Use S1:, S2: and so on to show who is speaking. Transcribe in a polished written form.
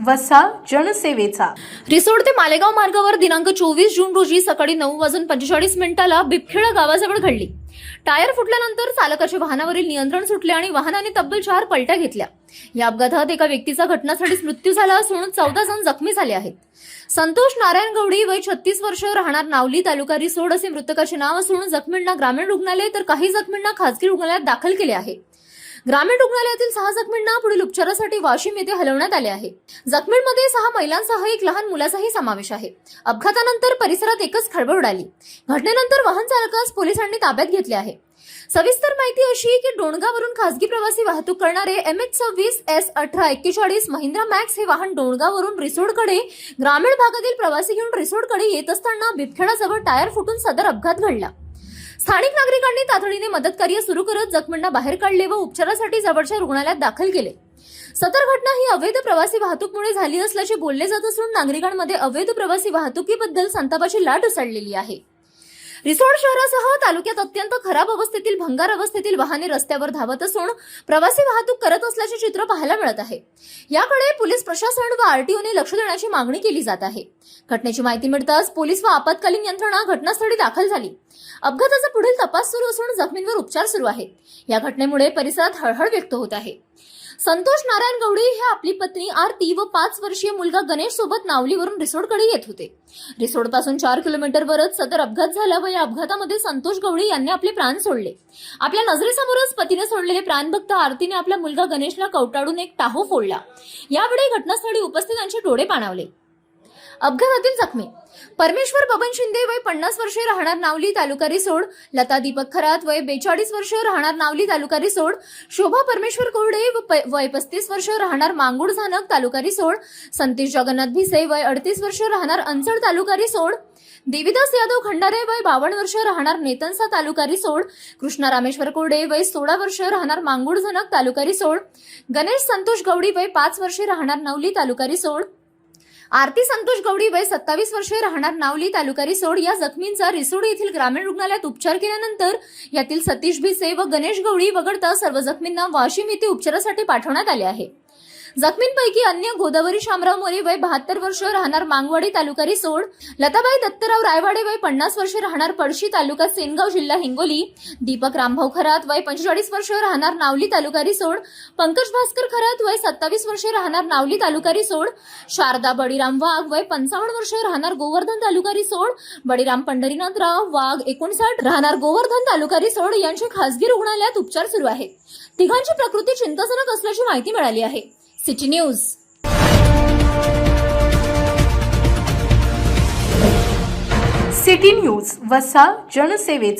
S1: वसा जनसेवेचा.
S2: रिसोड ते मालेगाव मार्गावर दिनांक 24 जून रोजी सकाळी 9:45 बिबखेडा गावाजवळ घडली. टायर फुटल्यानंतर चालकाच्या वाहनावरील नियंत्रण सुटले आणि वाहनाने तब्बल 4 पलट्या घेतल्या. या अपघातात एका व्यक्तीचा घटनास्थळीच मृत्यू झाला असून 14 जण जखमी झाले आहेत. संतोष नारायण गवडी वय 36 वर्ष, राहणार नावली, तालुका रिसोड असे मृतकाचे नाव असून जखमींना ग्रामीण रुग्णालय तर काही जखमींना खासगी रुग्णालयात दाखल केले आहे. ग्रामीण रुग्णालयातील 6 जखमींना पुढील उपचारासाठी वाशिम येथे हलवण्यात आले आहे. जखमींमध्ये 6 महिलांसह 1 लहान मुलाचाही समावेश आहे. अपघातानंतर परिसरात एकच खळबळ उडाली. घटनेनंतर वाहन चालकास पोलिसांनी ताब्यात घेतले आहे. सविस्तर माहिती अशी की डोणगावरून खासगी प्रवासी वाहतूक करणारे MH26S1841 महिंद्रा मॅक्स हे वाहन डोणगावरून रिसोडकडे ग्रामीण भागातील प्रवासी घेऊन रिसोडकडे येत असताना बिबखेडाजवळ टायर फुटून सदर अपघात घडला. स्थानिक नागरिकांनी तातडीने मदत कार्य सुरू करत जखमींना बाहेर काढले व उपचारासाठी जवळच्या रुग्णालयात दाखल केले. सदर घटना ही अवैध प्रवासी वाहतूकमुळे झाली असल्याचे बोलले जात असून नागरिकांमध्ये अवैध प्रवासी वाहतुकीबद्दल संतापाची लाट उसळलेली आहे. रिसोड शहरासह तालुक्यात अत्यंत खराब अवस्थेतील भंगार अवस्थेतील वाहने रस्त्यावर धावत असून प्रवासी वाहतूक करत असल्याचे चित्र पाहायला मिळत आहे. याकडे पोलीस प्रशासन व आरटीओने लक्ष देण्याची मागणी केली जात आहे. घटनेची माहिती मिळताच पोलीस व आपत्कालीन यंत्रणा घटनास्थळी दाखल झाली. अपघाताचा पुढील तपास सुरू असून जखमींवर उपचार सुरू आहेत. या घटनेमुळे परिसरात हळहळ व्यक्त होत आहे. संतोष नारायण गवडी हे आपली पत्नी आरती व 5 वर्षीय मुलगा गणेश सोबत नावलीवरून रिसोडकडे येत होते. रिसोडपासून 4 किलोमीटरवरच सदर अपघात झाला व या अपघातामध्ये संतोष गवडी यांनी आपले प्राण सोडले. आपल्या नजरेसमोरच पतीने सोडलेले प्राण बघता आरतीने आपला मुलगा गणेशला कवटाळून एक टाहो फोडला. यावेळी घटनास्थळी उपस्थितांचे डोळे पाणावले. अपघातातील जखमी परमेश्वर बबन शिंदे वय 50 वर्षे, राहणार नावली, तालुका रिसोड. लता दीपक खरात वय 42 वर्ष, राहणार नावली, तालुका रिसोड. शोभा परमेश्वर कोरडे वय 35 वर्ष, राहणार मांगूड झानक, तालुका रिसोड. संतोष जगन्नाथ भिसे वय 38 वर्ष, राहणार अंचळ, तालुका रिसोड. देवीदास यादव खंडारे वय 52 वर्ष, राहणार नेतनसा, तालुका रिसोड. कृष्णा रामेश्वर कोरडे वय 16 वर्ष, राहणार मांगूड झानक, तालुका रिसोड. गणेश संतोष गवडी वय 5 वर्षे, राहणार नावली, तालुका रिसोड. आरती संतोष गवडी वय 27 वर्षे, राहणार नावली, तालुका रिसोड. या जखमींचा रिसोड येथील ग्रामीण रुग्णालयात उपचार केल्यानंतर यातील सतीश भिसे व गणेश गवडी वगळता सर्व जखमींना वाशिम येथे उपचारासाठी पाठवण्यात आले आहे. जखमींपैकी अन्य गोदावरी शामराव मोरे वय 72 वर्ष, राहणार मांगवाडी, तालुका रिसोड. लताबाई दत्तराव रायवाडे वय 50 वर्ष, राहणार पळशी, तालुका सेनगाव, जिल्हा हिंगोली. दीपक रामभाऊ खरात वय 45 वर्ष, राहणार नावली, तालुका रिसोड. पंकज भास्कर खरात वय 27 वर्ष, राहणार नावली, तालुका रिसोड. शारदा बळीराम वाघ वय 55 वर्ष, राहणार गोवर्धन, तालुका रिसोड. बळीराम पंढरीनाथराव वाघ 59, राहणार गोवर्धन, तालुका रिसोड यांचे खासगी रुग्णालयात उपचार सुरू आहेत. तिघांची प्रकृती चिंताजनक असल्याची माहिती मिळाली आहे. City news.
S1: सिटी न्यूज वसा जनसेवेचा.